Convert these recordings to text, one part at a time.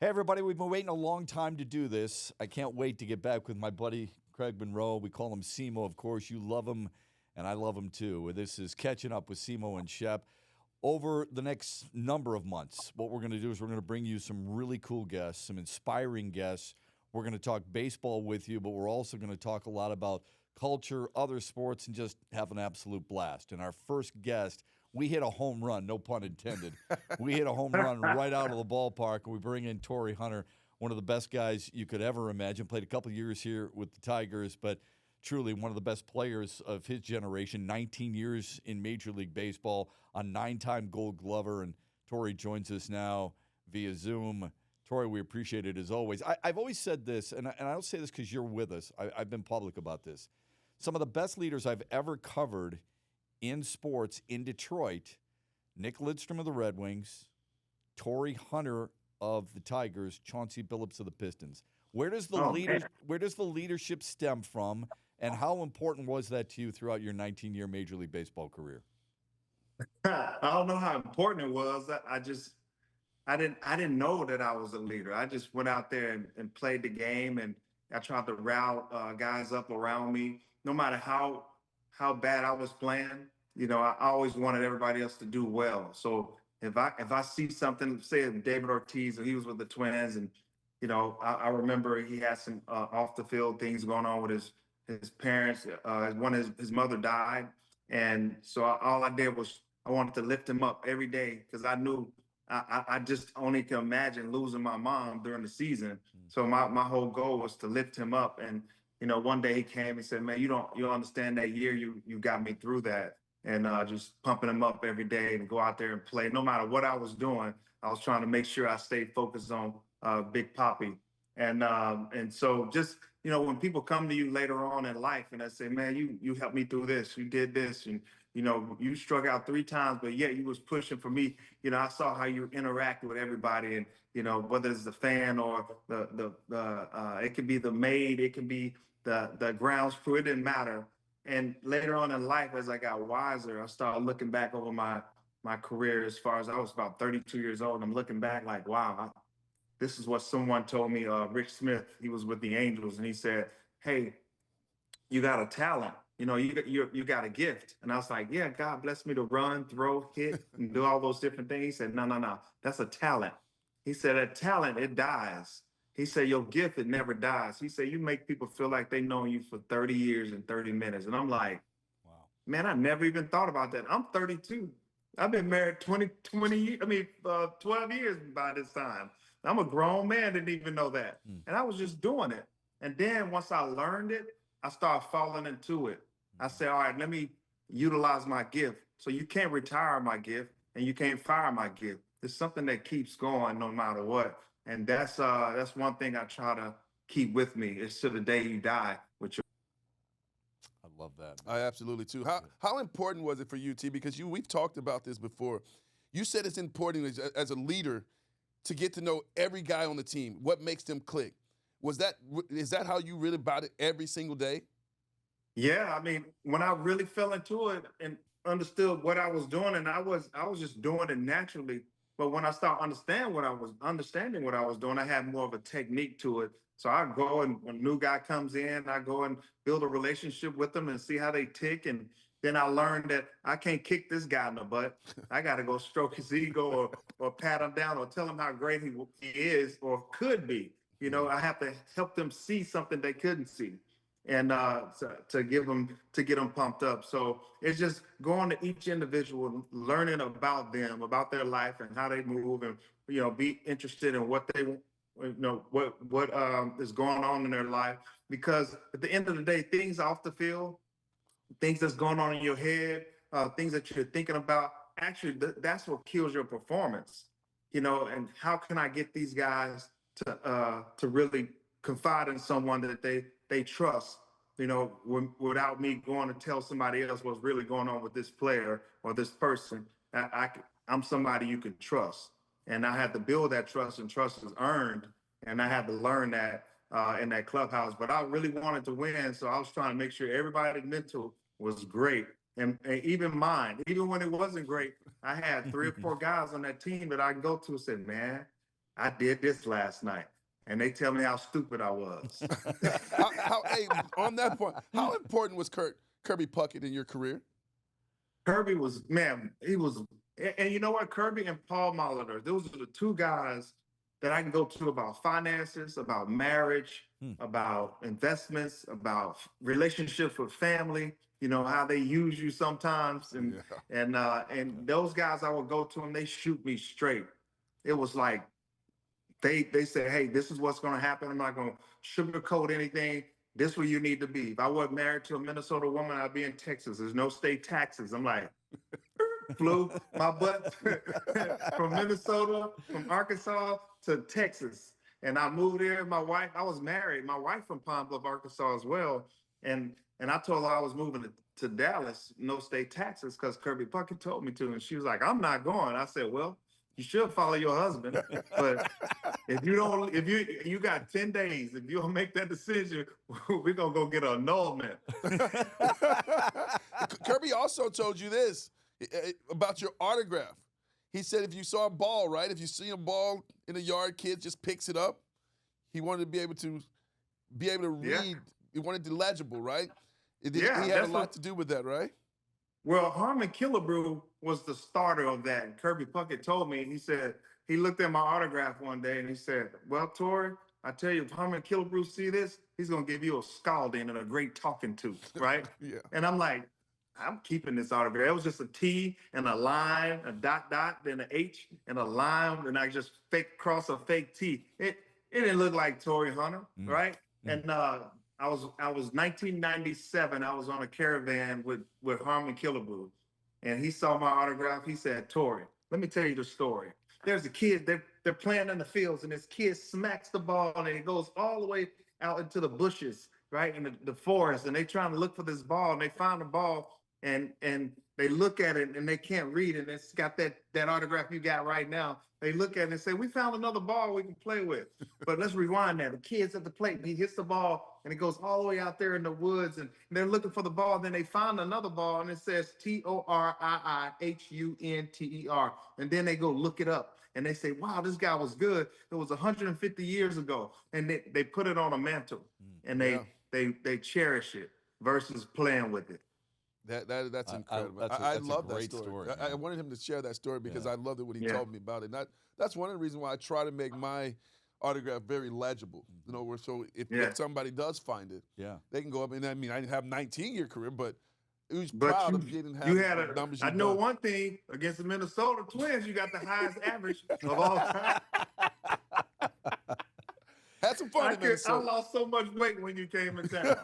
Hey, everybody, we've been waiting a long time to do this. I can't wait to get back with my buddy Craig Monroe. We call him CMO, of course. You love him, and I love him too. This is Catching Up with CMO and Shep. Over the next number of months, what we're going to do is we're going to bring you some really cool guests, some inspiring guests. We're going to talk baseball with you, but we're also going to talk a lot about culture, other sports, and just have an absolute blast. And our first guest, we hit a home run, no pun intended. We hit a home run right out of the ballpark, and we bring in Torii Hunter, one of the best guys you could ever imagine. Played a couple of years here with the Tigers, but truly one of the best players of his generation. 19 years in Major League Baseball, a 9-time Gold Glover, and Torii joins us now via Zoom. Torii, we appreciate it as always. I've always said this, and I don't say this because you're with us. I've been public about this. Some of the best leaders I've ever covered in sports in Detroit, Nick Lidstrom of the Red Wings, Torii Hunter of the Tigers, Chauncey Billups of the Pistons. Where does the leadership stem from, and how important was that to you throughout your 19-year Major League Baseball career? I don't know how important it was. I didn't know that I was a leader. I just went out there and played the game, and I tried to rile guys up around me, no matter how bad I was playing. I always wanted everybody else to do well. So if I see something, say David Ortiz, or he was with the Twins, and I remember he had some off the field things going on with his parents. His mother died, and so all I did was I wanted to lift him up every day because I knew I just only can imagine losing my mom during the season. So my whole goal was to lift him up. And one day he came and said, "Man, you don't understand that year you got me through that." And just pumping him up every day and go out there and play. No matter what I was doing, I was trying to make sure I stayed focused on Big Papi. And so just when people come to you later on in life and they say, "Man, you helped me through this, you did this, and you struck out 3 times, but yet you was pushing for me." I saw how you interact with everybody, and whether it's the fan or the it could be the maid, it could be the grounds crew, it didn't matter. And later on in life, as I got wiser, I started looking back over my career as far as I was about 32 years old. And I'm looking back like, wow, this is what someone told me. Rich Smith, he was with the Angels, and he said, "Hey, you got a talent. You got a gift." And I was like, "Yeah, God blessed me to run, throw, hit, and do all those different things." He said, "No, that's a talent." He said, "That talent, it dies." He said, "Your gift, it never dies." He said, "You make people feel like they know you for 30 years and 30 minutes." And I'm like, Wow. man, I never even thought about that. I'm 32. I've been married 12 years by this time. I'm a grown man, didn't even know that. And I was just doing it. And then once I learned it, I started falling into it. I said, all right, let me utilize my gift. So you can't retire my gift and you can't fire my gift. It's something that keeps going no matter what. And that's one thing I try to keep with me. It's to the day you die with your. I love that. I absolutely too. How important was it for you, T? Because we've talked about this before. You said it's important as a leader to get to know every guy on the team, what makes them click. Is that how you really about it every single day? Yeah, I mean, when I really fell into it and understood what I was doing, and I was just doing it naturally. But when I started understanding what I was doing, I had more of a technique to it. So I go, and when a new guy comes in, I go and build a relationship with them and see how they tick. And then I learned that I can't kick this guy in the butt. I got to go stroke his ego or pat him down or tell him how great he is or could be. I have to help them see something they couldn't see, and to get them pumped up. So it's just going to each individual, learning about them, about their life and how they move, and be interested in what they what is going on in their life. Because at the end of the day, things off the field, things that's going on in your head, things that you're thinking about, actually that's what kills your performance. And how can I get these guys to really confide in someone that they trust, without me going to tell somebody else what's really going on with this player or this person. I'm somebody you can trust. And I had to build that trust, and trust is earned. And I had to learn that in that clubhouse. But I really wanted to win, so I was trying to make sure everybody's mental was great. And even mine, even when it wasn't great, I had 3 or 4 guys on that team that I can go to and say, "Man, I did this last night. And they tell me how stupid I was. Hey, on that point, how important was Kirby Puckett in your career? Kirby was, man, he was, and you know what? Kirby and Paul Molitor, those are the two guys that I can go to about finances, about marriage, about investments, about relationships with family, you know, how they use you sometimes. And those guys, I would go to them, they shoot me straight. It was like, they say, hey, this is what's going to happen. I'm not going to sugarcoat anything. This is where you need to be. If I wasn't married to a Minnesota woman, I'd be in Texas. There's no state taxes. I'm like, flew my butt from Minnesota, from Arkansas to Texas. And I moved there. My wife, I was married. My wife from Pine Bluff, Arkansas as well. And I told her I was moving to Dallas, no state taxes, because Kirby Puckett told me to. And she was like, I'm not going. I said, well, you should follow your husband, but if you got 10 days, if you don't make that decision, we're gonna go get an annulment. Kirby also told you this about your autograph. He said if you saw a ball, right? If you see a ball in a yard, kid just picks it up. He wanted to be able to read. Yeah. He wanted it legible, right? He had a lot to do with that, right? Well, Harmon Killebrew was the starter of that. And Kirby Puckett told me, he said, he looked at my autograph one day and he said, well, Torii, I tell you, if Harmon Killebrew see this, he's going to give you a scalding and a great talking to, right? Yeah. And I'm like, I'm keeping this autograph. It was just a T and a line, a dot, then an H and a line, and I just cross a fake T. It didn't look like Torii Hunter, right? And I was 1997. I was on a caravan with Harmon Killebrew, and he saw my autograph. He said, Torii, let me tell you the story. There's a kid, they're playing in the fields, and this kid smacks the ball, and it goes all the way out into the bushes, right, in the forest, and they trying to look for this ball, and they find the ball, and they look at it, and they can't read it, and it's got that autograph you got right now. They look at it and say, we found another ball we can play with. But let's rewind that. The kid's at the plate, and he hits the ball, and it goes all the way out there in the woods, and they're looking for the ball. Then they find another ball, and it says TORIIHUNTER. And then they go look it up, and they say, wow, this guy was good. It was 150 years ago. And they put it on a mantle, and they cherish it versus playing with it. That's incredible. I love that story. I wanted him to share that story because I loved it when he told me about it. And that's one of the reasons why I try to make my autograph very legible. You know, so if somebody does find it, they can go up. And I mean, I didn't have a 19-year career, but it was proud of getting the numbers you I know one thing against the Minnesota Twins, you got the highest average of all time. Had some fun in Minnesota. I lost so much weight when you came in town.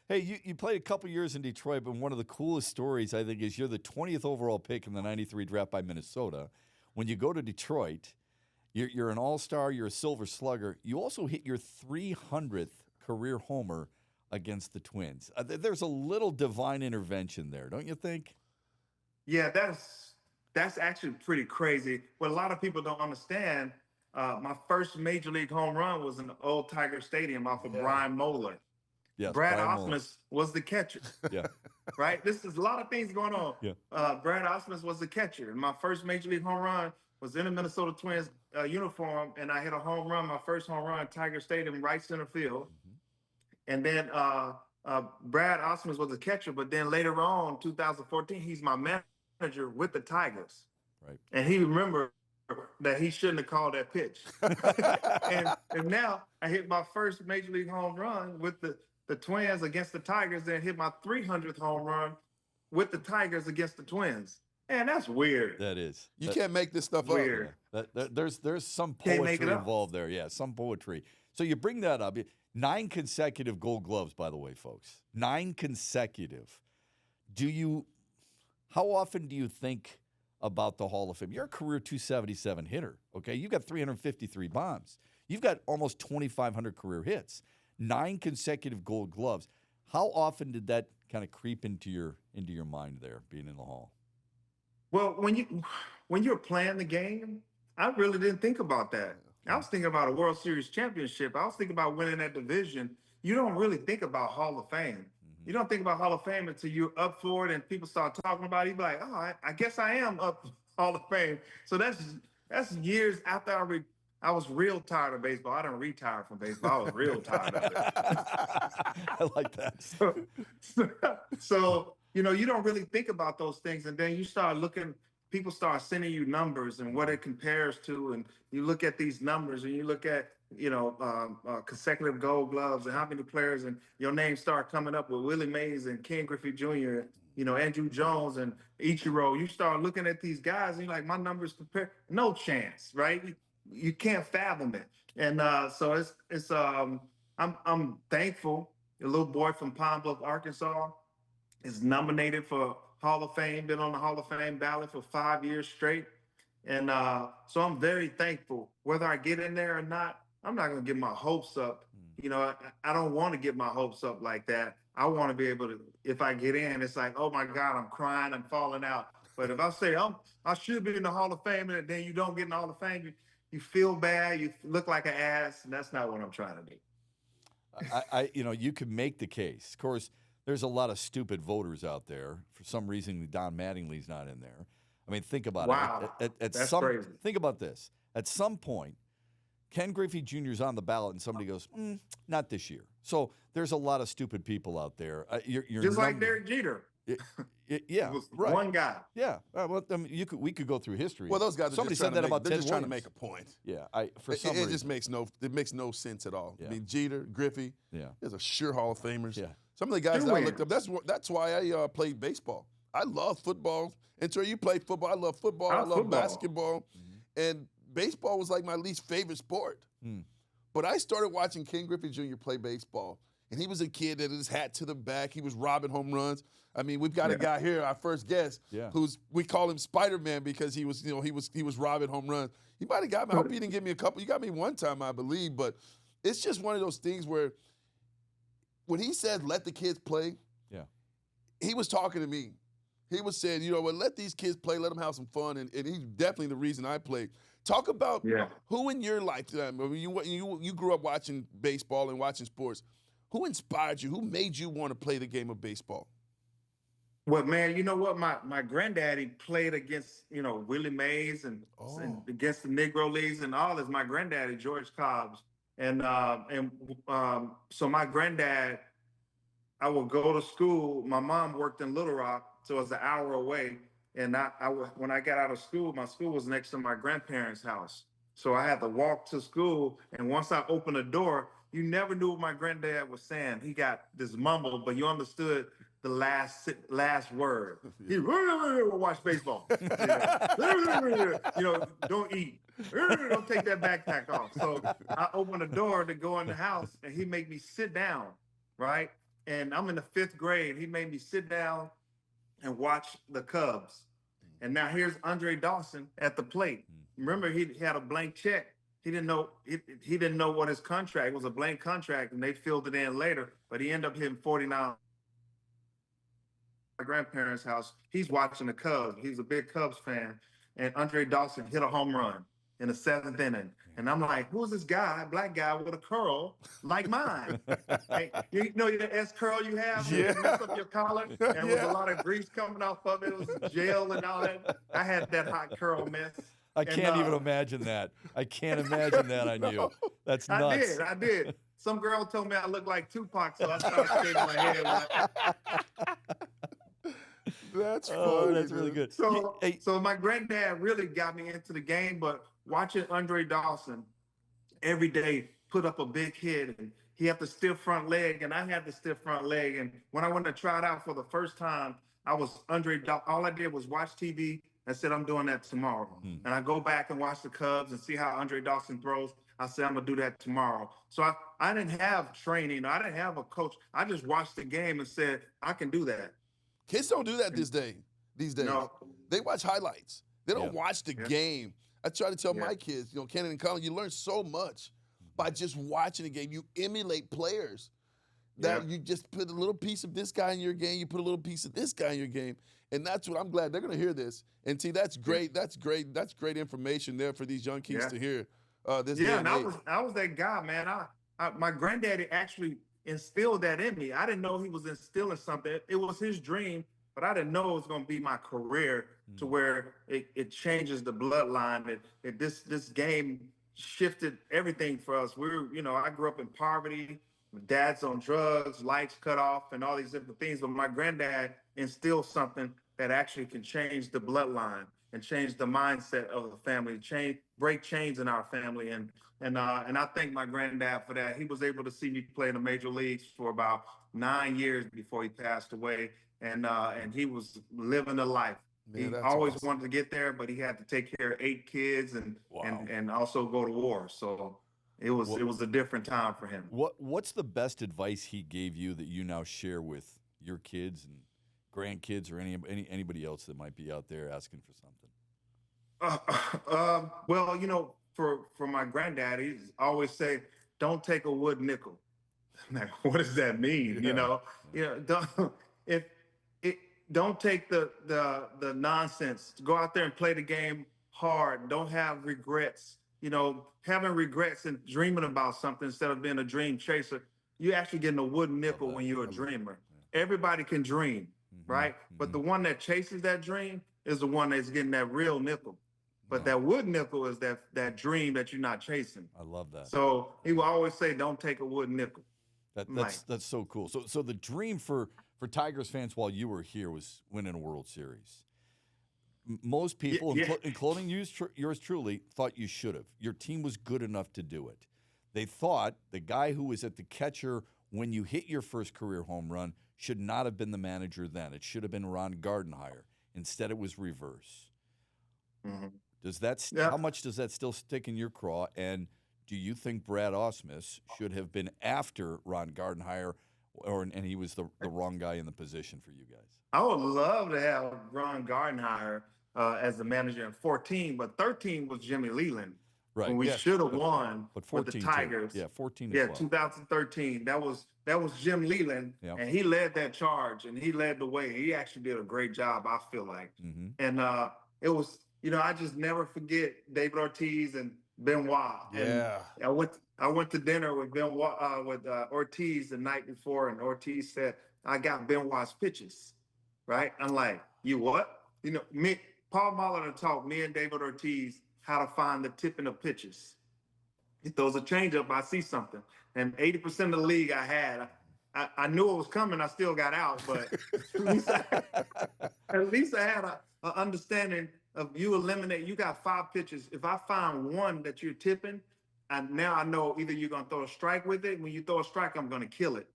Hey, you played a couple years in Detroit, but one of the coolest stories, I think, is you're the 20th overall pick in the 93 draft by Minnesota. When you go to Detroit, you're an all-star, you're a Silver Slugger. You also hit your 300th career homer against the Twins. There's a little divine intervention there, don't you think? Yeah, that's actually pretty crazy. What a lot of people don't understand, my first major league home run was in the old Tiger Stadium off of Brian Moeller. Yes, Brad Osmus was the catcher. Yeah. Right? This is a lot of things going on. Yeah. Brad Osmus was the catcher. And my first major league home run was in a Minnesota Twins uniform, and I hit a home run, my first home run, Tiger Stadium, right center field. And then Brad Osmus was the catcher, but then later on, 2014, he's my manager with the Tigers. Right. And he remembered that he shouldn't have called that pitch. and now I hit my first major league home run with the Twins against the Tigers, and hit my 300th home run with the Tigers against the Twins. Man, that's weird. That is. You can't make this stuff weird. up. There's some poetry involved there. Yeah, some poetry. So you bring that up. 9 consecutive Gold Gloves, by the way, folks. 9 consecutive. How often do you think about the Hall of Fame? You're a career 277 hitter, okay? You've got 353 bombs. You've got almost 2,500 career hits. 9 consecutive Gold Gloves. How often did that kind of creep into your mind there, being in the Hall? Well, when you're playing the game, I really didn't think about that. I was thinking about a World Series championship. I was thinking about winning that division. You don't really think about Hall of Fame. You don't think about Hall of Fame until you're up for it and people start talking about it. You be like, oh, I guess I am up Hall of Fame. So That's years after I was real tired of baseball. I didn't retire from baseball. I was real tired of it. I like that. So, you don't really think about those things. And then you start looking, people start sending you numbers and what it compares to. And you look at these numbers and you look at, consecutive gold gloves and how many players, and your names start coming up with Willie Mays and Ken Griffey Jr., Andrew Jones and Ichiro. You start looking at these guys and you're like, my numbers compare, no chance, right? You can't fathom it. And so I'm thankful. A little boy from Pine Bluff, Arkansas is nominated for Hall of Fame, been on the Hall of Fame ballot for 5 years straight. And so I'm very thankful. Whether I get in there or not, I'm not going to get my hopes up. I don't want to get my hopes up like that. I want to be able to, if I get in, it's like, oh my God, I'm crying, I'm falling out. But if I say, I should be in the Hall of Fame, and then you don't get in the Hall of Fame, you feel bad, you look like an ass, and that's not what I'm trying to do. You can make the case. Of course, there's a lot of stupid voters out there. For some reason, Don Mattingly's not in there. I mean, think about it. That's crazy. Think about this. At some point, Ken Griffey Jr. is on the ballot, and somebody goes, not this year. So there's a lot of stupid people out there. You're just like Derek Jeter. Yeah, right. One guy. Yeah. Well, I mean, we could go through history. Well, those guys. Somebody said that about Ted They're just trying to Williams. make a point. Yeah. It just makes no sense at all. Yeah. I mean, Jeter, Griffey. Yeah. There's a sure Hall of Famers. Yeah. Some of the guys that I looked up. That's why I played baseball. I love football. Until you play football, I love football. I love basketball, and baseball was like my least favorite sport. But I started watching Ken Griffey Jr. play baseball, and he was a kid that had his hat to the back. He was robbing home runs. I mean, we've got a guy here, our first guest, who's we call him Spider-Man because he was robbing home runs. He might have got me. I hope he didn't give me a couple. You got me one time, I believe, but it's just one of those things where when he said let the kids play, he was talking to me. He was saying, let these kids play, let them have some fun, and he's definitely the reason I played. Talk about who in your lifetime, I mean, you grew up watching baseball and watching sports. Who inspired you? Who made you want to play the game of baseball? Well, man, you know what? My granddaddy played against, Willie Mays and against the Negro Leagues and all this. My granddaddy, George Cobbs. And so my granddad, I would go to school. My mom worked in Little Rock, so it was an hour away. And when I got out of school, my school was next to my grandparents' house. So I had to walk to school. And once I opened the door, you never knew what my granddad was saying. He got this mumble, but you understood the last word. He watch baseball. Don't eat. Don't take that backpack off. So I opened the door to go in the house, and he made me sit down, right? And I'm in the 5th grade. He made me sit down and watch the Cubs. And now here's Andre Dawson at the plate. Remember, he had a blank check. He didn't know what his contract was, a blank contract, and they filled it in later. But he ended up hitting 49. My grandparents' house. He's watching the Cubs. He's a big Cubs fan, and Andre Dawson hit a home run in the 7th inning. And I'm like, who's this guy, black guy with a curl like mine? Like, you know the S curl you have? You mess up your collar, and with a lot of grease coming off of it. It was gel and all that. I had that hot curl mess. I can't even imagine that. I can't imagine that on you. That's nuts. I did. Some girl told me I looked like Tupac, so I started shaving my head. That's funny. Oh, that's really good. So my granddad really got me into the game, but watching Andre Dawson every day put up a big hit, and he had the stiff front leg, and I had the stiff front leg. And when I went to try it out for the first time, I was Andre Dawson. All I did was watch TV and said, I'm doing that tomorrow. And I go back and watch the Cubs and see how Andre Dawson throws. I said, I'm going to do that tomorrow. So I didn't have training. I didn't have a coach. I just watched the game and said, I can do that. Kids don't do that these days. No. They watch highlights. They don't watch the game. I try to tell my kids, Kenan and Colin, you learn so much by just watching the game. You emulate players that you just put a little piece of this guy in your game. You put a little piece of this guy in your game. And that's what I'm glad they're going to hear this. And see, that's great. That's great. That's great information there for these young kids to hear. And I was that guy, man. My granddaddy actually instilled that in me. I didn't know he was instilling something. It was his dream but I didn't know it was going to be my career to where it changes the bloodline. This game shifted everything for us. I grew up in poverty. My dad's on drugs, lights cut off, and all these different things. But my granddad instilled something that actually can change the bloodline and change the mindset of the family, break chains in our family. And I thank my granddad for that. He was able to see me play in the major leagues for about 9 years before he passed away. And he was living the life. Man, He that's always awesome. wanted to get there, but he had to take care of 8 kids and also go to war. So it was a different time for him. What's the best advice he gave you that you now share with your kids and grandkids or anybody else that might be out there asking for something? Well, for my granddad, he always say, "Don't take a wood nickel." Now, what does that mean? Don't take the nonsense. Go out there and play the game hard. Don't have regrets. Having regrets and dreaming about something instead of being a dream chaser, you're actually getting a wooden nickel when you're a dreamer. Everybody can dream, right? But the one that chases that dream is the one that's getting that real nickel. But that wood nickel is that dream that you're not chasing. I love that. So he will always say, "Don't take a wood nickel." That's so cool. So the dream for Tigers fans while you were here was winning a World Series. Most people, including yours truly, thought you should have. Your team was good enough to do it. They thought the guy who was at the catcher when you hit your first career home run should not have been the manager then. It should have been Ron Gardenhire. Instead, it was reverse. Mm-hmm. How much does that still stick in your craw? And do you think Brad Ausmus should have been after Ron Gardenhire, and he was the wrong guy in the position for you guys? I would love to have Ron Gardenhire as the manager in 14, but 13 was Jimmy Leland. Right. When we should have won with the Tigers. Too. Yeah, 14 Yeah, as well. 2013. That was Jim Leland, and he led that charge, and he led the way. He actually did a great job, I feel like. Mm-hmm. And it was, I just never forget David Ortiz and Benoit. Yeah. And I went to dinner with Benoit with Ortiz the night before, and Ortiz said, "I got Benoit's pitches." Right? I'm like, "You what?" Paul Molitor taught me and David Ortiz how to find the tipping of pitches. He throws a changeup, I see something. And 80% of the league I had, I knew it was coming, I still got out, but at least I had an understanding of you got 5 pitches. If I find one that you're tipping, and now I know either you're going to throw a strike with it. When you throw a strike, I'm going to kill it.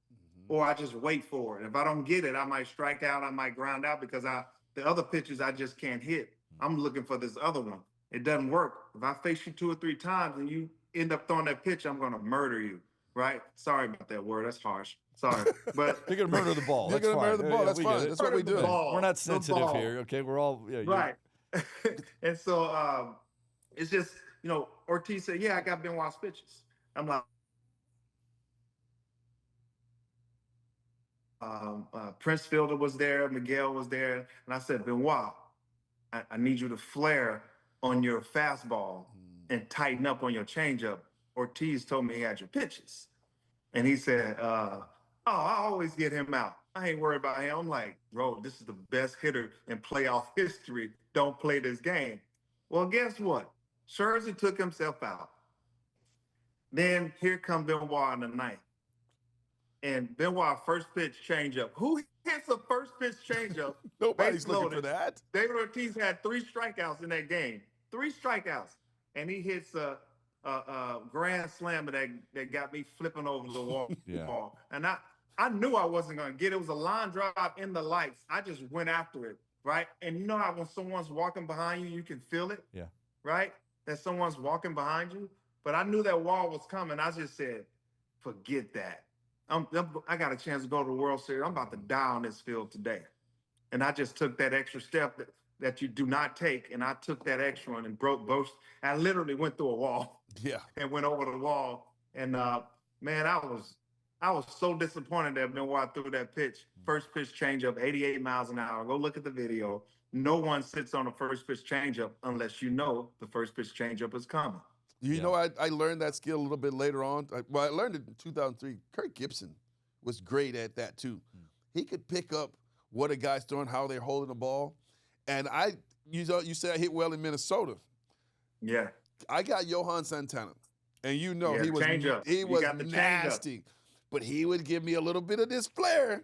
Or I just wait for it. If I don't get it, I might strike out, I might ground out because the other pitches I just can't hit. I'm looking for this other one. It doesn't work. If I face you 2 or 3 times and you end up throwing that pitch, I'm going to murder you, right? Sorry about that word. That's harsh. Sorry. But you're going to murder the ball. You're going to murder the ball. That's fine. That's what we do. We're not sensitive here, okay? We're all right. And so it's just, Ortiz said, "Yeah, I got Benoit's pitches." I'm like, Prince Fielder was there, Miguel was there, and I said, "Benoit, I need you to flare on your fastball and tighten up on your changeup." Ortiz told me he had your pitches. And he said, I always get him out. I ain't worried about him. I'm like, "Bro, this is the best hitter in playoff history. Don't play this game." Well, guess what? Scherzer took himself out. Then here comes Benoit in the ninth. And Benoit first pitch changeup. Who hits a first pitch changeup? Nobody's looking for that. David Ortiz had 3 strikeouts in that game. 3 strikeouts. And he hits a grand slam that got me flipping over the wall. Yeah. And I knew I wasn't going to get it. It was a line drive in the lights. I just went after it, right? And you know how when someone's walking behind you, you can feel it? Yeah. Right? That someone's walking behind you. But I knew that wall was coming. I just said, forget that. I got a chance to go to the World Series. I'm about to die on this field today. And I just took that extra step that you do not take. And I took that extra one and broke both. I literally went through a wall. Yeah. And went over the wall. And man, I was so disappointed that Benoit threw that pitch. First pitch changeup, 88 miles an hour. Go look at the video. No one sits on a first pitch changeup unless you know the first pitch changeup is coming. You know, I learned that skill a little bit later on. I learned it in 2003. Kirk Gibson was great at that too. He could pick up what a guy's throwing, how they're holding the ball. And you said I hit well in Minnesota. Yeah. I got Johan Santana, and Yeah, he was changeup. he You was got the changeup. nasty, but he would give me a little bit of this flair,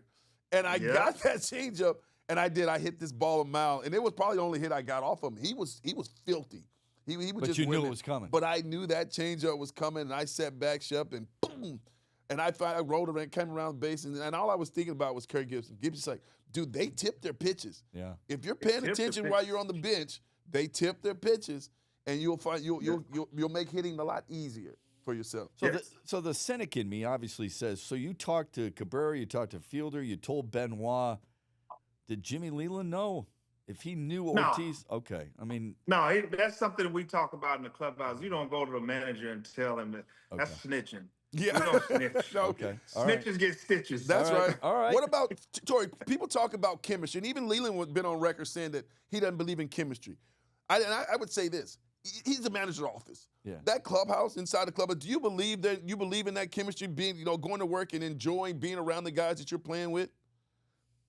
and I got that changeup, and I hit this ball a mile, and it was probably the only hit I got off him. He was filthy. He was But just you knew winning. it was coming. But I knew that changeup was coming, and I set back Shep, and boom, and I rolled around, came around the base, and all I was thinking about was Kerry Gibson. Gibson's like, dude, they tip their pitches. Yeah. If you're paying attention while you're on the bench, they tip their pitches, and you'll find you'll make hitting a lot easier for yourself. So the cynic in me obviously says, so you talked to Cabrera, you talked to Fielder, you told Benoit. Did Jimmy Leland know? If he knew Ortiz, okay. I mean, no, that's something we talk about in the clubhouse. You don't go to the manager and tell him that. That's snitching. Yeah. We don't snitch. Okay. All Snitches right. get stitches. That's right. All right. What about Torii? People talk about chemistry, and even Leland has been on record saying that he doesn't believe in chemistry. I would say this: he's the manager's office. Yeah. That clubhouse, inside the club, do you believe in that chemistry, being going to work and enjoying being around the guys that you're playing with?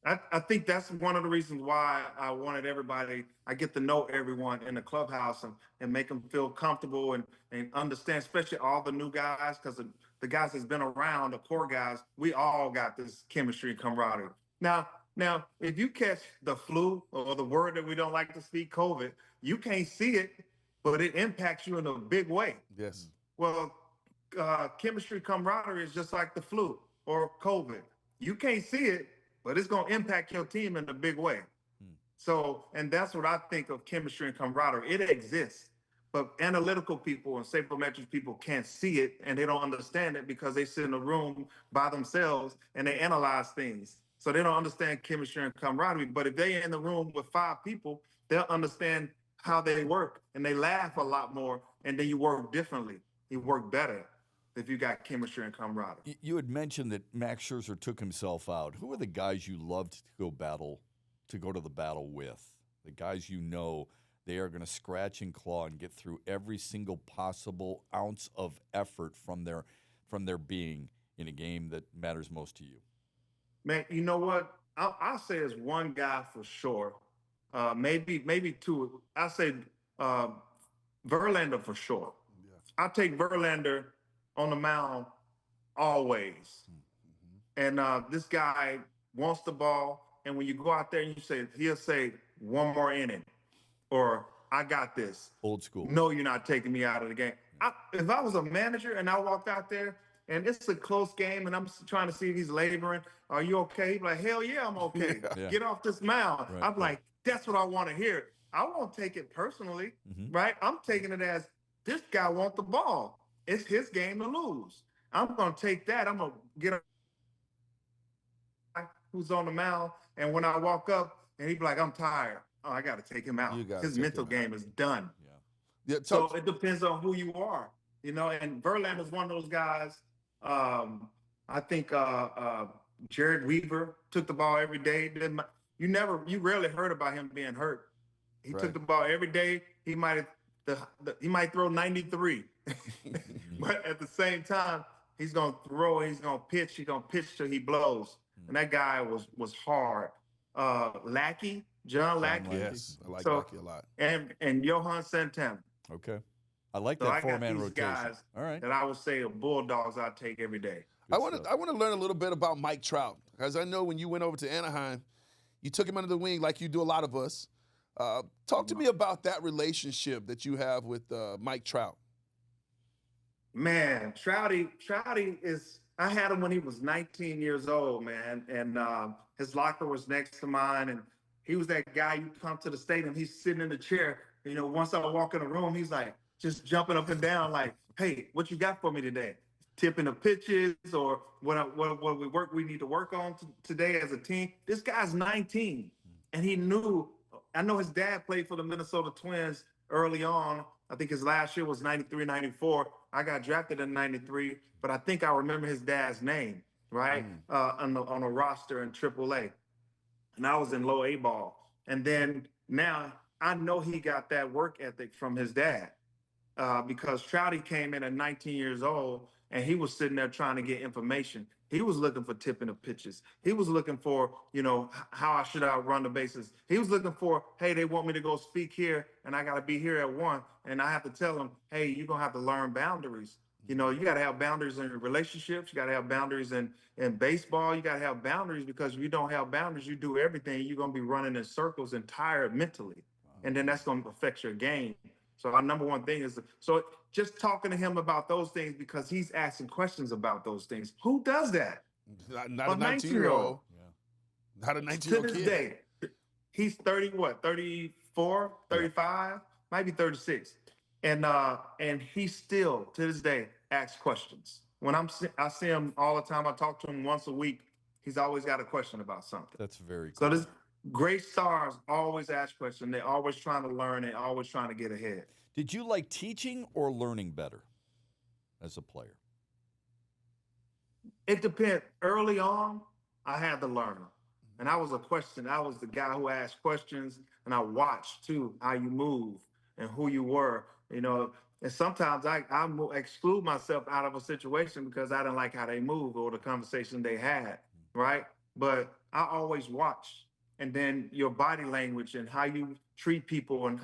I think that's one of the reasons why I wanted everybody. I get to know everyone in the clubhouse and make them feel comfortable and understand, especially all the new guys, because the guys that's been around, the core guys, we all got this chemistry and camaraderie. Now, if you catch the flu or the word that we don't like to speak, COVID, you can't see it, but it impacts you in a big way. Yes. Well, chemistry, camaraderie is just like the flu or COVID. You can't see it, but it's going to impact your team in a big way. So, and that's what I think of chemistry and camaraderie. It exists, but analytical people and sabermetrics people can't see it, and they don't understand it because they sit in a room by themselves and they analyze things. So they don't understand chemistry and camaraderie. But if they're in the room with 5 people, they'll understand how they work, and they laugh a lot more, and then you work differently. You work better if you got chemistry and camaraderie. You had mentioned that Max Scherzer took himself out. Who are the guys you loved to go to the battle with? The guys you know they are going to scratch and claw and get through every single possible ounce of effort from their being in a game that matters most to you. Man, you know what? I'll say it's one guy for sure. Maybe 2. I'll say Verlander for sure. Yeah. I'll take Verlander on the mound always. And this guy wants the ball. And when you go out there and he'll say, one more inning, or I got this. Old school. No, you're not taking me out of the game. If I was a manager and I walked out there and it's a close game and I'm trying to see if he's laboring, are you okay? He'd be like, hell yeah, I'm okay. Yeah. Get off this mound. Right, I'm like, that's what I want to hear. I won't take it personally, right? I'm taking it as this guy wants the ball. It's his game to lose. I'm going to take that. I'm going to get a who's on the mound. And when I walk up and he'd be like, I'm tired. Oh, I got to take him out. His mental game is done. Yeah. So it depends on who you are, and Verlander's one of those guys. I think Jared Weaver took the ball every day. You rarely heard about him being hurt. He took the ball every day. He might throw 93, but at the same time, he's gonna throw. He's gonna pitch. He's gonna pitch till he blows. And that guy was hard. John Lackey. Yes, I like Lackey a lot. And Johan Santana. Okay. I like So that I got 4-man these rotation. guys All right. that I would say are Bulldogs I take every day. I want to learn a little bit about Mike Trout, because I know when you went over to Anaheim, you took him under the wing like you do a lot of us. Talk to me about that relationship that you have with Mike Trout. Man, Trouty is. I had him when he was 19 years old, man, and his locker was next to mine, and he was that guy. You come to the stadium, he's sitting in the chair. Once I walk in the room, he's like just jumping up and down, like, "Hey, what you got for me today? Tipping the pitches, or what we need to work on today as a team." This guy's 19, and he knew. I know his dad played for the Minnesota Twins early on. I think his last year was 93, 94. I got drafted in 93, but I think I remember his dad's name, right? On a roster in AAA. And I was in low A ball. And then now I know he got that work ethic from his dad. because Trouty came in at 19 years old and he was sitting there trying to get information. He was looking for tipping of pitches. He was looking for, how I should outrun the bases. He was looking for, hey, they want me to go speak here and I got to be here at 1. And I have to tell them, hey, you're going to have to learn boundaries. You got to have boundaries in your relationships. You got to have boundaries in baseball. You got to have boundaries, because if you don't have boundaries, you do everything. You're going to be running in circles and tired mentally. And then that's going to affect your game. So our number one thing is, so just talking to him about those things, because he's asking questions about those things. Who does that? Not a 19-year-old. Yeah. Not a 19-year-old kid. To this day, he's 34, 35, might be 36. And he still, to this day, asks questions. When I see him all the time, I talk to him once a week. He's always got a question about something. That's very cool. So this great stars always ask questions. They're always trying to learn. They're always trying to get ahead. Did you like teaching or learning better as a player? It depends. Early on, I had to learn. And I was the guy who asked questions, and I watched too how you move and who you were, And sometimes I exclude myself out of a situation because I didn't like how they moved or the conversation they had, right? But I always watched. And then your body language and how you treat people and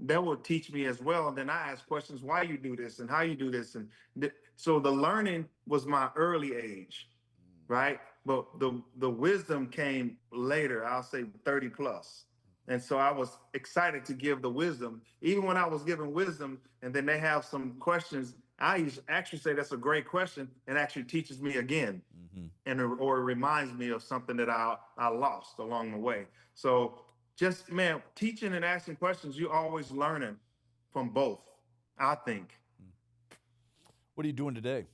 that will teach me as well. And then I ask questions, why you do this and how you do this. And so the learning was my early age, right? But the wisdom came later, I'll say 30 plus. And so I was excited to give the wisdom. Even when I was giving wisdom and then they have some questions, I used to actually say that's a great question, and actually teaches me again. Or it reminds me of something that I lost along the way. So just, man, teaching and asking questions, you're always learning from both, I think. What are you doing today?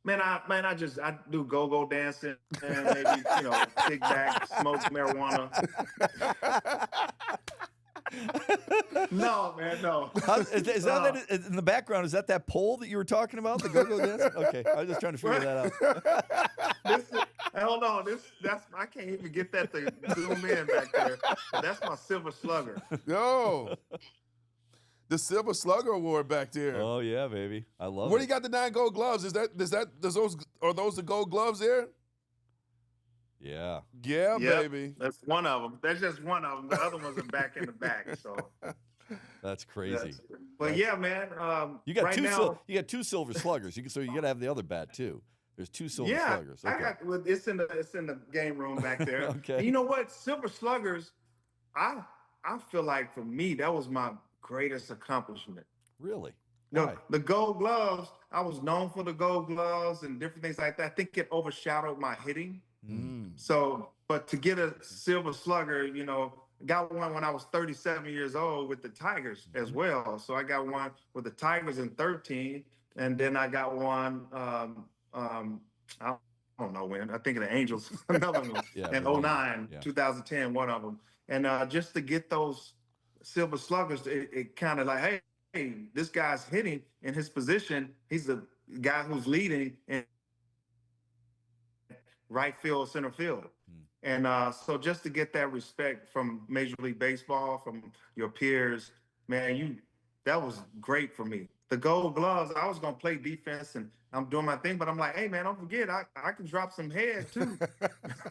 Man, I do go-go dancing and maybe, kick back, smoke marijuana. No, man, no. Is that in the background? Is that pole that you were talking about? The go-go dance? Okay, I was just trying to figure that out. Hold on, I can't even get that to zoom in back there. That's my Silver Slugger. Yo, the Silver Slugger Award back there. Oh yeah, baby, I love it. Where do you got the 9 gold gloves? Are those the gold gloves there? Yeah. Yeah, yep, baby. That's one of them. That's just one of them. The other ones are back in the back. So that's crazy. Yeah, man. You got you got 2 Silver Sluggers. So you got to have the other bat too. There's 2 Silver Sluggers. Okay. It's in the game room back there. Okay. And you know what? Silver Sluggers, I feel like for me that was my greatest accomplishment. Really? The gold gloves. I was known for the gold gloves and different things like that. I think it overshadowed my hitting. So, but to get a Silver Slugger, got one when I was 37 years old with the Tigers as well. So I got one with the Tigers in 13, and then I got one. I don't know when. I think of the Angels, another one in 09, 2010, one of them. And just to get those Silver Sluggers, it kind of like, hey, this guy's hitting in his position. He's the guy who's leading in right field, center field. And so just to get that respect from Major League Baseball, from your peers, man, that was great for me. The gold gloves, I was going to play defense and I'm doing my thing, but I'm like, hey, man, don't forget, I can drop some head too.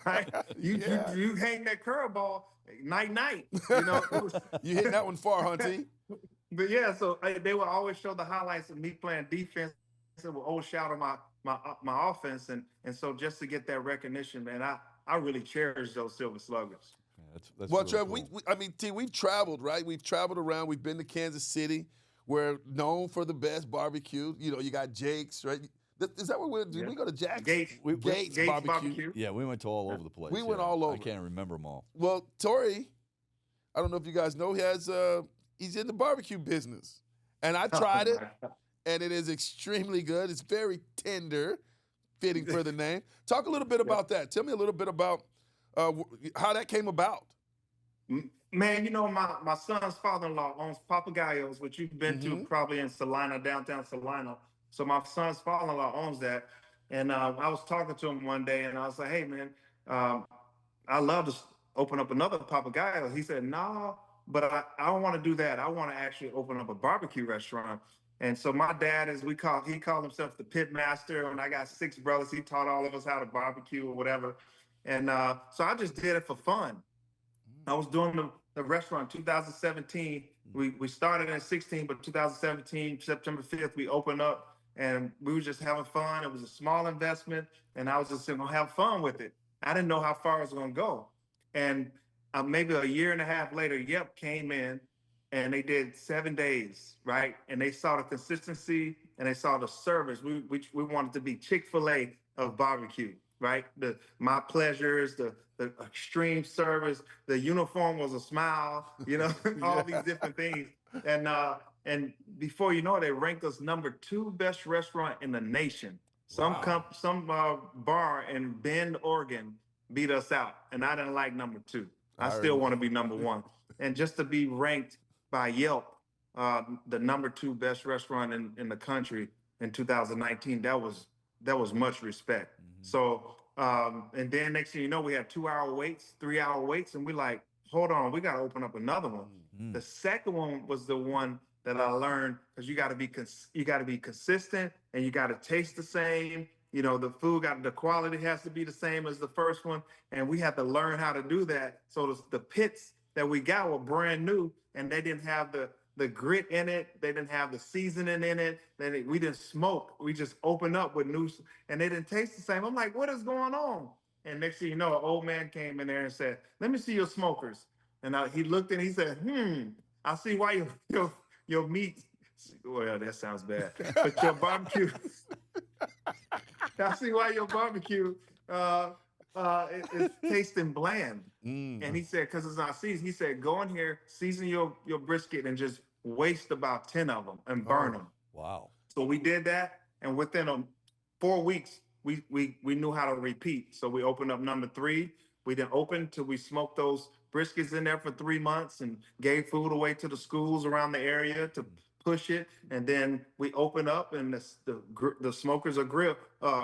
Right? You hang that curveball, night. You hit that one far, Hunty. But yeah, so they will always show the highlights of me playing defense. It will overshadow my offense, and so just to get that recognition, man, I really cherish those Silver Sluggers. Yeah, that's well, really Trev, cool. T, we've traveled, right? We've traveled around. We've been to Kansas City. We're known for the best barbecue. You got Jake's, right? Is that where did we go to Jack's? Gates barbecue. Yeah, we went to all over the place. We went all over. I can't remember them all. Well, Torii, I don't know if you guys know, he's in the barbecue business, and I tried it. And it is extremely good. It's very tender, fitting for the name. Talk a little bit about that. Tell me a little bit about how that came about. Man, my son's father-in-law owns Papagayos, which you've been to probably in Salina, downtown Salina. So my son's father-in-law owns that. And I was talking to him one day, and I was like, hey, man, I love to open up another Papagayo. He said, no, but I don't want to do that. I want to actually open up a barbecue restaurant. And so my dad he called himself the pit master. And I got 6 brothers. He taught all of us how to barbecue or whatever. And so I just did it for fun. I was doing the restaurant 2017. We started in 16, but 2017, September 5th, we opened up and we were just having fun. It was a small investment and I was just going to have fun with it. I didn't know how far it was going to go. And maybe a year and a half later, Yep came in and they did 7 days, right? And they saw the consistency and they saw the service. We wanted to be Chick-fil-A of barbecue, right? My pleasures, the extreme service, the uniform was a smile, all these different things. And before you know it, they ranked us number 2 best restaurant in the nation. Some bar in Bend, Oregon beat us out, and I didn't like number 2. I still want to be number 1. And just to be ranked by Yelp, the number 2 best restaurant in the country in 2019, that was much respect. So, and then next thing you know, we had 2-hour waits, 3-hour waits, and we like, hold on, we got to open up another one. The second one was the one that I learned because you got to be consistent and you got to taste the same. The quality has to be the same as the first one, and we had to learn how to do that. So the pits that we got were brand new, and they didn't have the grit in it. They didn't have the seasoning in it. We didn't smoke. We just opened up with new, and they didn't taste the same. I'm like, what is going on? And next thing you know, an old man came in there and said, let me see your smokers. And he looked and he said, I see why your meat, well, that sounds bad, but your barbecue, I see why your barbecue is tasting bland. And he said, because it's not seasoned. He said, go in here, season your brisket, and just waste about 10 of them and burn them. Wow. So we did that, and within 4 weeks, we knew how to repeat. So we opened up number 3. We didn't open till we smoked those briskets in there for 3 months and gave food away to the schools around the area to push it. And then we open up, and the smokers are grill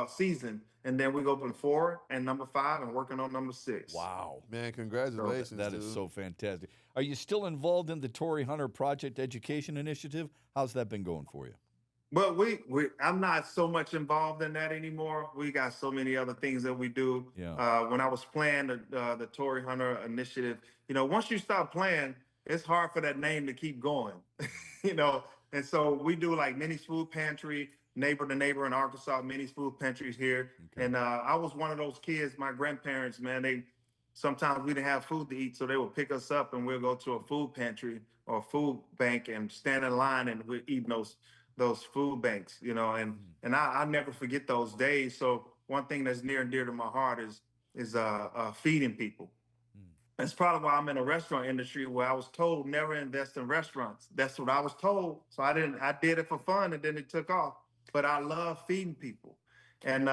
seasoned. And then we open 4 and number 5 and working on number 6. Wow. Man, congratulations. That is so fantastic. Are you still involved in the Torii Hunter Project Education Initiative? How's that been going for you? Well, I'm not so much involved in that anymore. We got so many other things that we do. Yeah. When I was playing the Torii Hunter Initiative, once you stop playing, it's hard for that name to keep going, And so we do like Minnie's Food Pantry, neighbor to neighbor in Arkansas, Minnie's Food Pantries here. Okay. And I was one of those kids, my grandparents, man, sometimes we didn't have food to eat, so they would pick us up and we'll go to a food pantry or a food bank and stand in line and we're eating those food banks, and I never forget those days. So one thing that's near and dear to my heart is feeding people. That's probably why I'm in a restaurant industry where I was told never invest in restaurants. That's what I was told. So I did it for fun and then it took off. But I love feeding people. And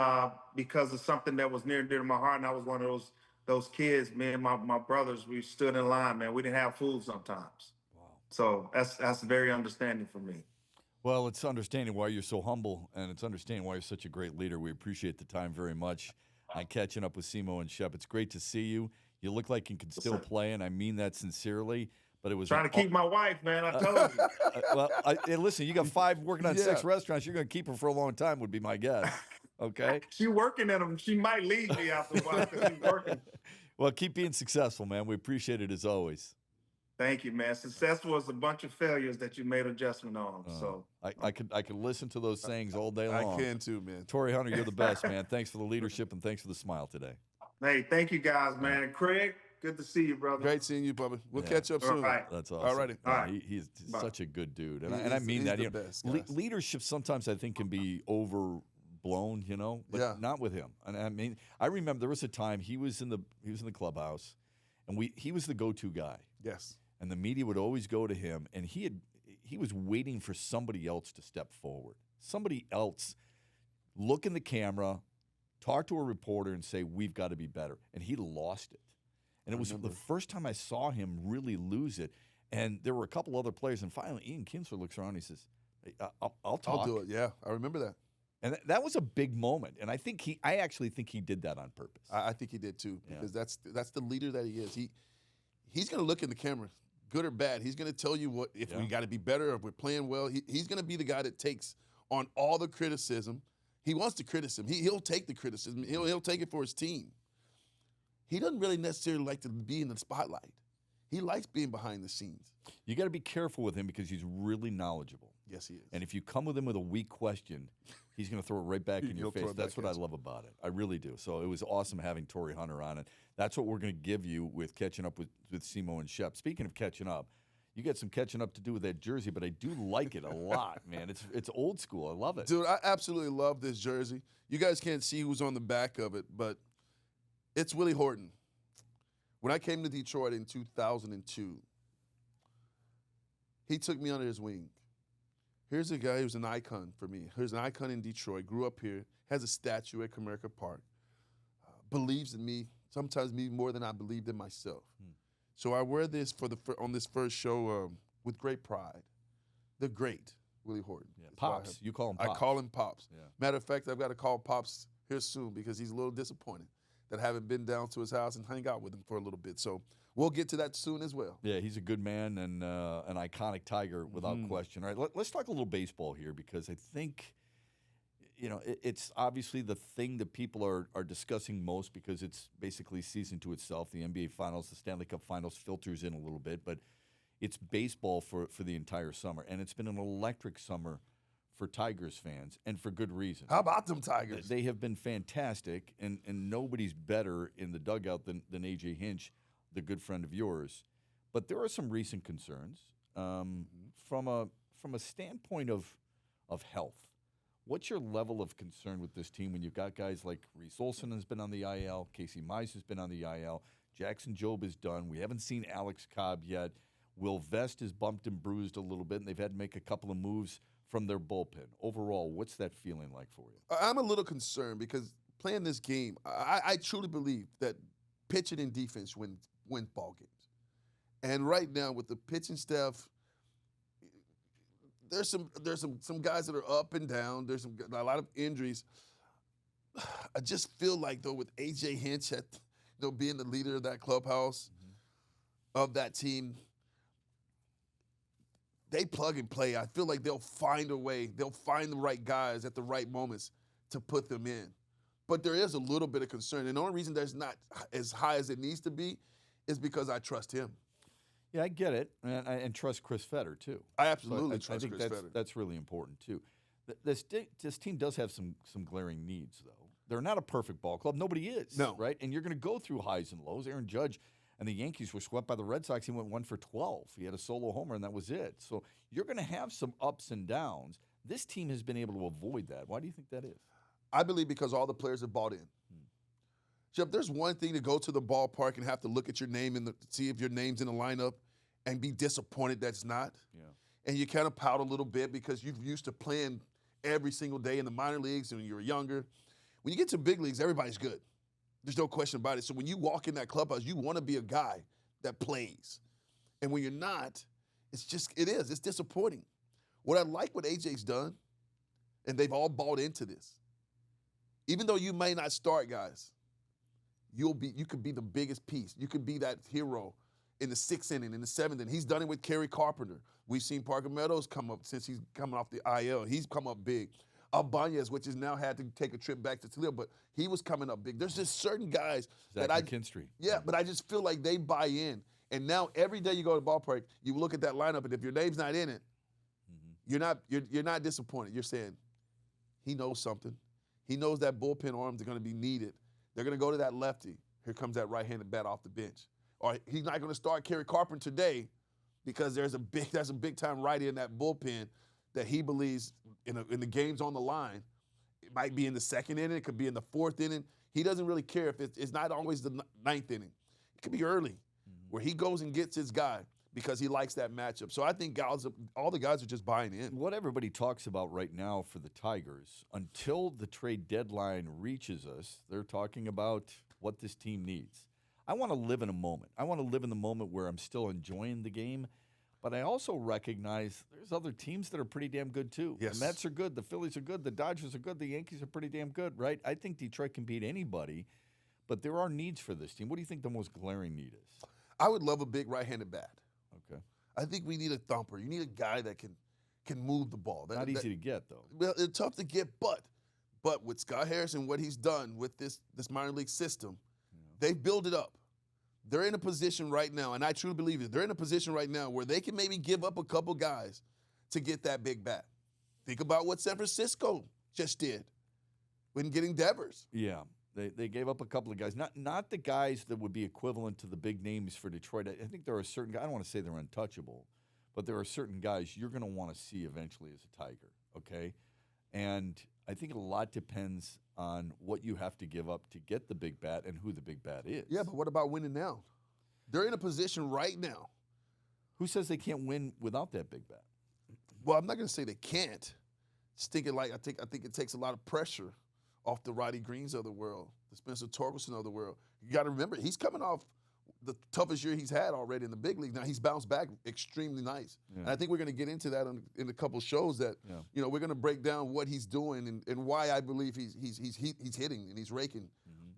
because of something that was near and dear to my heart, and I was one of those kids, me and my brothers, we stood in line, man. We didn't have food sometimes. Wow. So that's very understanding for me. Well, it's understanding why you're so humble, and it's understanding why you're such a great leader. We appreciate the time very much. I'm catching up with CMO and Shep. It's great to see you. You look like you can still play, and I mean that sincerely. But it was trying to keep my wife, man. I told you. Hey, listen, you got 5 working on 6 restaurants. You're going to keep her for a long time, would be my guess. Okay. She's working at them. She might leave me after a while because she's working. Well, keep being successful, man. We appreciate it as always. Thank you, man. Successful is a bunch of failures that you made adjustment on. So I could listen to those sayings all day long. I can too, man. Torii Hunter, you're the best, man. Thanks for the leadership and thanks for the smile today. Hey, thank you guys, man. And Craig, good to see you, brother. Great seeing you, Bubba. We'll catch up soon. All right. That's awesome. All righty. All right. He's such a good dude, and I mean that. He's the best, leadership sometimes I think can be overblown, but not with him. And I mean, I remember there was a time he was in the clubhouse, and he was the go-to guy. Yes. And the media would always go to him, and he was waiting for somebody else to step forward. Somebody else look in the camera, talk to a reporter, and say, we've got to be better. And he lost it. And it was the first time I saw him really lose it. And there were a couple other players, and finally Ian Kinsler looks around and he says, hey, I'll talk. I'll do it, yeah. I remember that. And that was a big moment. And I actually think he did that on purpose. I think he did too, because that's the leader that he is. He's going to look in the camera good or bad. He's going to tell you what if we got to be better, if we're playing well. He's going to be the guy that takes on all the criticism. He wants the criticism. He'll take the criticism. He'll take it for his team. He doesn't really necessarily like to be in the spotlight. He likes being behind the scenes. You got to be careful with him because he's really knowledgeable. Yes, he is. And if you come with him with a weak question, he's going to throw it right back in your face. That's what I love about it. I really do. So it was awesome having Torii Hunter on it. That's what we're going to give you with catching up with CMO and Shep. Speaking of catching up, you got some catching up to do with that jersey, but I do like it a lot, man. It's old school. I love it. Dude, I absolutely love this jersey. You guys can't see who's on the back of it, but it's Willie Horton. When I came to Detroit in 2002, he took me under his wing. Here's a guy who's an icon for me. Here's an icon in Detroit, grew up here, has a statue at Comerica Park, believes in me, sometimes me more than I believed in myself. So I wear this on this first show with great pride. The great Willie Horton. Yeah, Pops. You call him Pops. I call him Pops. Yeah. Matter of fact, I've got to call Pops here soon because he's a little disappointed that I haven't been down to his house and hang out with him for a little bit. So we'll get to that soon as well. Yeah, he's a good man and an iconic Tiger without question. All right, let's talk a little baseball here because I think, it's obviously the thing that people are discussing most because it's basically season to itself. The NBA Finals, the Stanley Cup Finals filters in a little bit, but it's baseball for the entire summer. And it's been an electric summer for Tigers fans, and for good reason. How about them Tigers? They have been fantastic, and nobody's better in the dugout than A.J. Hinch, the good friend of yours. But there are some recent concerns from a standpoint of health. What's your level of concern with this team when you've got guys like Reese Olson has been on the IL, Casey Mize has been on the IL, Jackson Jobe is done. We haven't seen Alex Cobb yet. Will Vest is bumped and bruised a little bit, and they've had to make a couple of moves from their bullpen. Overall, what's that feeling like for you? I'm a little concerned because playing this game, I truly believe that pitching and defense win ball games. And right now with the pitching staff, there's some guys that are up and down. There's a lot of injuries. I just feel like though with A.J. Hinch being the leader of that clubhouse, of that team, they plug and play. I feel like they'll find a way. They'll find the right guys at the right moments to put them in. But there is a little bit of concern. And the only reason there's not as high as it needs to be is because I trust him. Yeah, I get it. And trust Chris Fetter, too. I absolutely trust Chris Fetter. That's really important, too. This team does have some glaring needs, though. They're not a perfect ball club. Nobody is. No. Right? And you're going to go through highs and lows. Aaron Judge and the Yankees were swept by the Red Sox. He went 1 for 12. He had a solo homer, and that was it. So you're going to have some ups and downs. This team has been able to avoid that. Why do you think that is? I believe because all the players have bought in. Jeff, there's one thing to go to the ballpark and have to look at your name see if your name's in the lineup and be disappointed that's not. Yeah. And you kind of pout a little bit because you've used to playing every single day in the minor leagues and when you were younger. When you get to big leagues, everybody's good. There's no question about it. So when you walk in that clubhouse, you want to be a guy that plays. And when you're not, it's disappointing. What I like what AJ's done, and they've all bought into this, even though you may not start, guys, you could be the biggest piece. You could be that hero in the 6th inning, in the 7th inning. He's done it with Kerry Carpenter. We've seen Parker Meadows come up since he's coming off the IL. He's come up big. Albanez, which has now had to take a trip back to Toledo, but he was coming up big. There's just certain guys Zach McKinstry. Yeah, but I just feel like they buy in. And now every day you go to the ballpark, you look at that lineup, and if your name's not in it, you're not disappointed. You're saying, he knows something. He knows that bullpen arms are going to be needed. They're going to go to that lefty. Here comes that right-handed bat off the bench. Or he's not going to start Kerry Carpenter today because there's a big-time righty in that bullpen that he believes in the games on the line. It might be in the 2nd inning. It could be in the 4th inning. He doesn't really care if it's not always the 9th inning. It could be early where he goes and gets his guy because he likes that matchup. So I think all the guys are just buying in. What everybody talks about right now for the Tigers, until the trade deadline reaches us, they're talking about what this team needs. I want to live in a moment. I want to live in the moment where I'm still enjoying the game, but I also recognize there's other teams that are pretty damn good too. Yes. The Mets are good. The Phillies are good. The Dodgers are good. The Yankees are pretty damn good, right? I think Detroit can beat anybody, but there are needs for this team. What do you think the most glaring need is? I would love a big right-handed bat. Okay. I think we need a thumper. You need a guy that can move the ball. Not easy to get, though. Well, it's tough to get, but with Scott Harrison, what he's done with this minor league system, they've built it up. They're in a position right now, and I truly believe it. They're in a position right now where they can maybe give up a couple guys to get that big bat. Think about what San Francisco just did when getting Devers. Yeah, they gave up a couple of guys. Not the guys that would be equivalent to the big names for Detroit. I think there are certain guys, I don't want to say they're untouchable, but there are certain guys you're going to want to see eventually as a Tiger, okay? And I think a lot depends on what you have to give up to get the big bat and who the big bat is. Yeah, but what about winning now? They're in a position right now. Who says they can't win without that big bat? Well, I'm not going to say they can't. Just thinking like I think it takes a lot of pressure off the Roddy Greens of the world, the Spencer Torkelson of the world. You got to remember, he's coming off the toughest year he's had already in the big league. Now he's bounced back extremely nice, and I think we're going to get into that in a couple shows. That we're going to break down what he's doing and why I believe he's hitting and he's raking,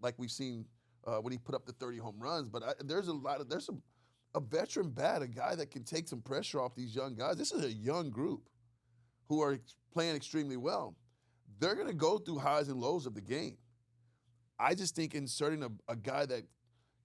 like we've seen when he put up the 30 home runs. But there's a veteran bat, a guy that can take some pressure off these young guys. This is a young group who are playing extremely well. They're going to go through highs and lows of the game. I just think inserting a guy that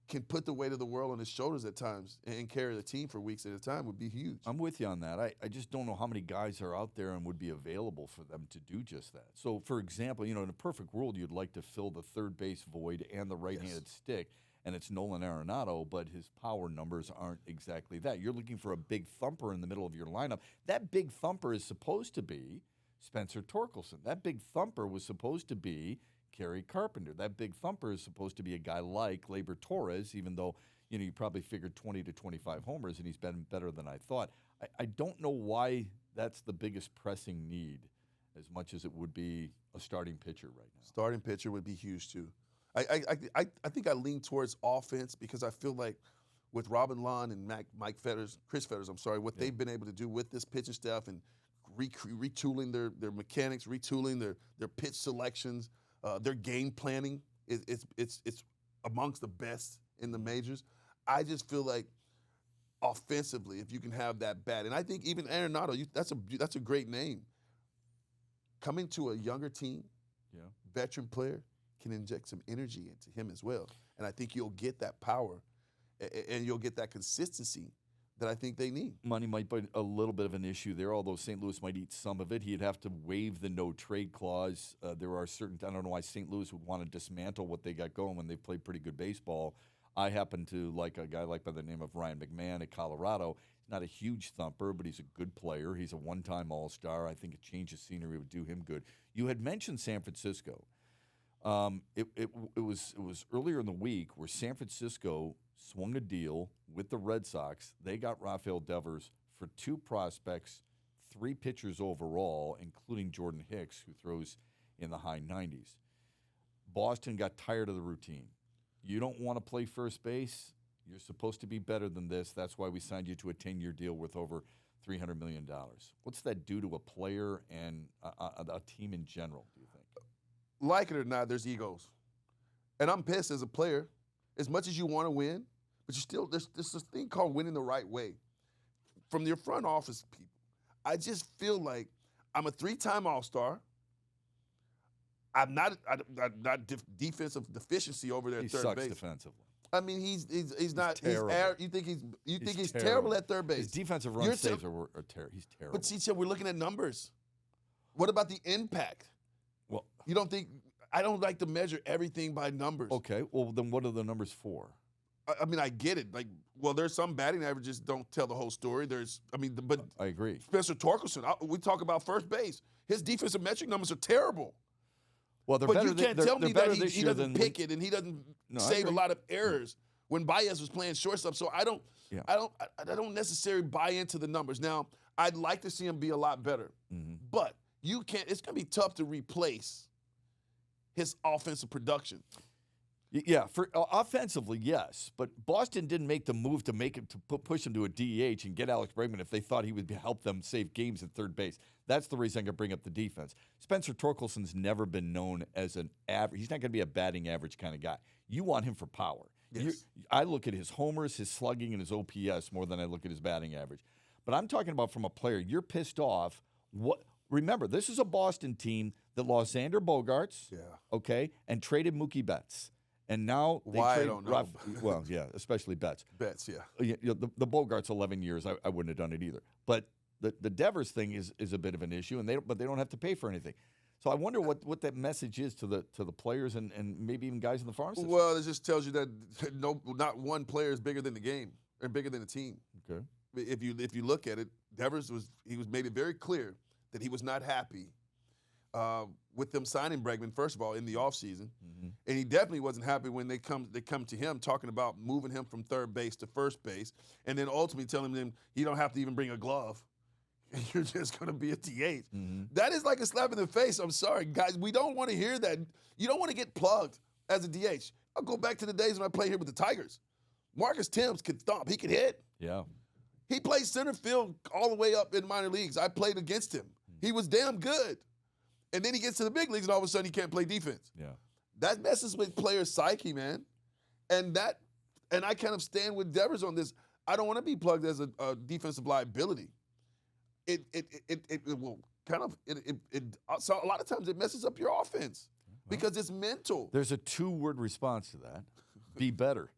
can put the weight of the world on his shoulders at times and carry the team for weeks at a time would be huge. I'm with you on that. I just don't know how many guys are out there and would be available for them to do just that. So, for example, in a perfect world, you'd like to fill the third base void and the right-handed stick, and it's Nolan Arenado, but his power numbers aren't exactly that. You're looking for a big thumper in the middle of your lineup. That big thumper is supposed to be Spencer Torkelson. That big thumper was supposed to be Kerry Carpenter. That big thumper is supposed to be a guy like Gleyber Torres, even though you probably figured 20 to 25 homers, and he's been better than I thought. I don't know why that's the biggest pressing need as much as it would be a starting pitcher right now. Starting pitcher would be huge, too. I think I lean towards offense because I feel like with Robin Lund and Chris Fetters, what they've been able to do with this pitching staff and retooling their mechanics, retooling their pitch selections, their game planning, it's amongst the best in the majors. I just feel like offensively, if you can have that bat, and I think even Arenado, that's a great name. Coming to a younger team, veteran player, can inject some energy into him as well. And I think you'll get that power and you'll get that consistency that I think they need. Money might be a little bit of an issue there, although St. Louis might eat some of it. He'd have to waive the no-trade clause. There are certain – I don't know why St. Louis would want to dismantle what they got going when they've played pretty good baseball. I happen to like a guy by the name of Ryan McMahon at Colorado. He's not a huge thumper, but he's a good player. He's a one-time All-Star. I think a change of scenery would do him good. You had mentioned San Francisco. It was earlier in the week where San Francisco swung a deal with the Red Sox. They got Rafael Devers for 2 prospects, 3 pitchers overall, including Jordan Hicks, who throws in the high 90s. Boston got tired of the routine. You don't want to play first base. You're supposed to be better than this. That's why we signed you to a 10-year deal worth over $300 million. What's that do to a player and a team in general, do you think? Like it or not, there's egos. And I'm pissed as a player. As much as you want to win, but there's this thing called winning the right way. From your front office people, I just feel like I'm a 3-time All-Star. I'm not defensive deficiency over there at third base. He sucks defensively. I mean, he's not. Terrible. You think he's terrible at third base? His defensive run saves are terrible. He's terrible. But see, we're looking at numbers. What about the impact? Well, you don't think? I don't like to measure everything by numbers. Okay, well then, what are the numbers for? I mean, I get it. Like, well, there's some batting averages don't tell the whole story. But I agree. Spencer Torkelson, we talk about first base. His defensive metric numbers are terrible. Well, they're but better. You can't tell me that he doesn't pick it and he doesn't save a lot of errors when Baez was playing shortstop. So I don't necessarily buy into the numbers. Now, I'd like to see him be a lot better, but you can't. It's going to be tough to replace his offensive production. Yeah, for offensively, yes, but Boston didn't make the move to push him to a DH and get Alex Bregman if they thought he would help them save games at third base. That's the reason I'm going to bring up the defense. Spencer Torkelson's never been known as an average. He's not going to be a batting average kind of guy. You want him for power. Yes. I look at his homers, his slugging, and his OPS more than I look at his batting average. But I'm talking about from a player. You're pissed off. Remember, this is a Boston team that lost Xander Bogaerts, okay, and traded Mookie Betts. And now they Why, I trade don't know. Well, yeah, especially Betts. Betts, yeah. The Bogarts 11 years, I wouldn't have done it either. But the Devers thing is a bit of an issue, but they don't have to pay for anything. So I wonder what that message is to the players and maybe even guys in the farm system. Well, it just tells you that not one player is bigger than the game and bigger than the team. Okay. If you look at it, Devers made it very clear that he was not happy with them signing Bregman, first of all, in the offseason. Mm-hmm. And he definitely wasn't happy when they come to him talking about moving him from third base to first base, and then ultimately telling him you don't have to even bring a glove. You're just going to be a DH. Mm-hmm. That is like a slap in the face. I'm sorry, guys. We don't want to hear that. You don't want to get plugged as a DH. I'll go back to the days when I played here with the Tigers. Marcus Thames could thump. He could hit. Yeah. He played center field all the way up in minor leagues. I played against him. He was damn good. And then he gets to the big leagues, and all of a sudden he can't play defense. Yeah. That messes with players' psyche, man. And I kind of stand with Devers on this. I don't want to be plugged as a defensive liability. It will kind of so a lot of times it messes up your offense because it's mental. There's a 2-word response to that. Be better.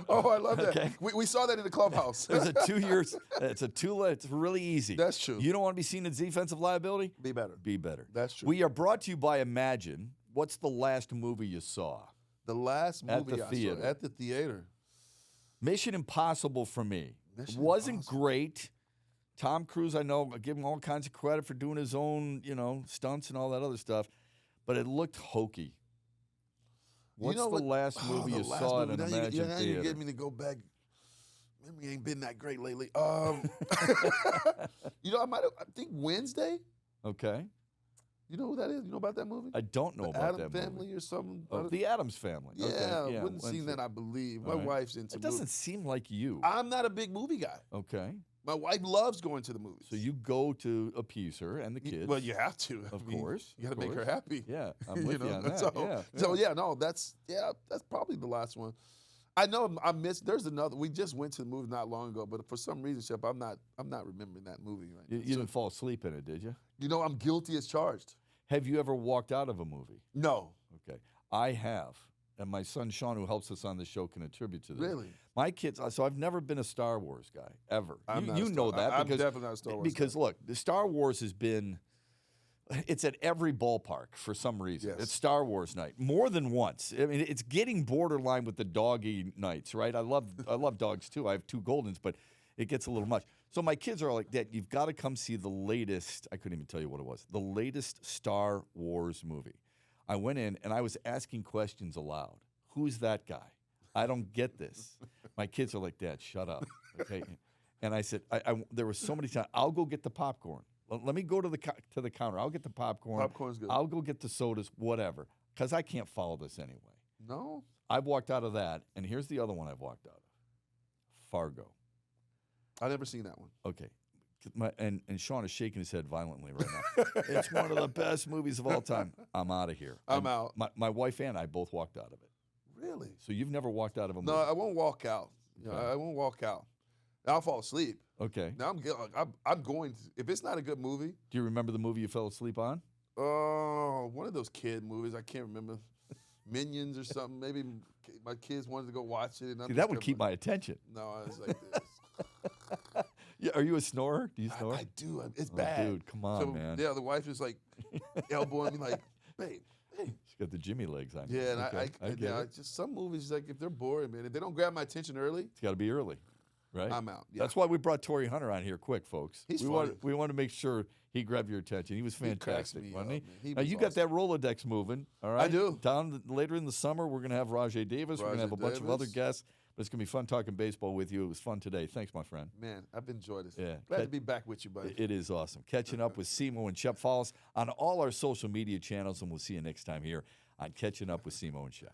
I love that. Okay. We saw that in the clubhouse. There's a 2 years. It's really easy. That's true. You don't want to be seen as defensive liability? Be better. Be better. That's true. We are brought to you by Imagine. What's the last movie you saw? The last movie At the theater. I saw at the theater. Mission Impossible for me. Mission Wasn't Impossible. Great. Tom Cruise, I know, I give him all kinds of credit for doing his own, stunts and all that other stuff, but it looked hokey. What's the last movie you saw at an Imagine Now theater? you get me to go back. Memory ain't been that great lately. I think Wednesday. Okay. You know who that is? You know about that movie? I don't know The about Addams that Family movie. or something? Oh, the Addams Family. Yeah, Okay. wouldn't seen that, I believe. My All right. wife's into It doesn't movies. seem like you. I'm not a big movie guy. Okay. My wife loves going to the movies. So you go to appease her and the kids. Well, you have to. Of course. You got to make her happy. Yeah, I'm with you on that. That's probably the last one. I know I missed. There's another. We just went to the movie not long ago, but for some reason, Shep, I'm not remembering that movie right now. You didn't fall asleep in it, did you? I'm guilty as charged. Have you ever walked out of a movie? No. Okay. I have. And my son Sean, who helps us on the show, can attribute to this. Really? My kids, so I've never been a Star Wars guy, ever. I'm not You a know Star- that. I'm because, definitely not a Star Wars Because, guy. look, the Star Wars has been, it's at every ballpark for some reason. Yes. It's Star Wars night, more than once. I mean, it's getting borderline with the doggy nights, right? I love dogs, too. I have 2 Goldens, but it gets a little much. So my kids are like, Dad, you've got to come see the latest, I couldn't even tell you what it was, the latest Star Wars movie. I went in and I was asking questions aloud. Who's that guy? I don't get this. My kids are like, Dad, shut up. Okay. And I said, there were so many times, I'll go get the popcorn. Let me go to the counter. I'll get the popcorn. Popcorn's good. I'll go get the sodas, whatever, because I can't follow this anyway. No. I've walked out of that, and here's the other one I've walked out of. Fargo. I've never seen that one. Okay. And Sean is shaking his head violently right now. It's one of the best movies of all time. I'm out of here. I'm out. My wife and I both walked out of it. Really? So you've never walked out of a movie? No, I won't walk out. Okay. I won't walk out. I'll fall asleep. Okay. Now I'm going to, if it's not a good movie. Do you remember the movie you fell asleep on? Oh, one of those kid movies. I can't remember. Minions or something. Maybe my kids wanted to go watch it. And See, that would keep my attention. No, I was like this. Yeah, are you a snorer? Do you snore? I do. It's Oh, bad. dude, come on, man. Yeah, the wife is like elbowing me like, babe, hey. She's got the Jimmy legs on. Yeah, and Okay, I get it. just some movies, like if they're boring, man, if they don't grab my attention early, It's got to be early, right? I'm out. Yeah. That's why we brought Torii Hunter on here quick, folks. He's we funny. want to make sure he grabbed your attention. He was He cracks fantastic, me wasn't up, he? man. He Now was you got that Rolodex moving, all right? I do. Later in the summer, we're going to have Rajay Davis. We're going to have a bunch of other Davis. guests. But it's going to be fun talking baseball with you. It was fun today. Thanks, my friend. Man, I've enjoyed this. Yeah. Glad to be back with you, buddy. It is awesome. Catching up with CMO and Shep. Follow us on all our social media channels, and we'll see you next time here on Catching Up with CMO and Shep.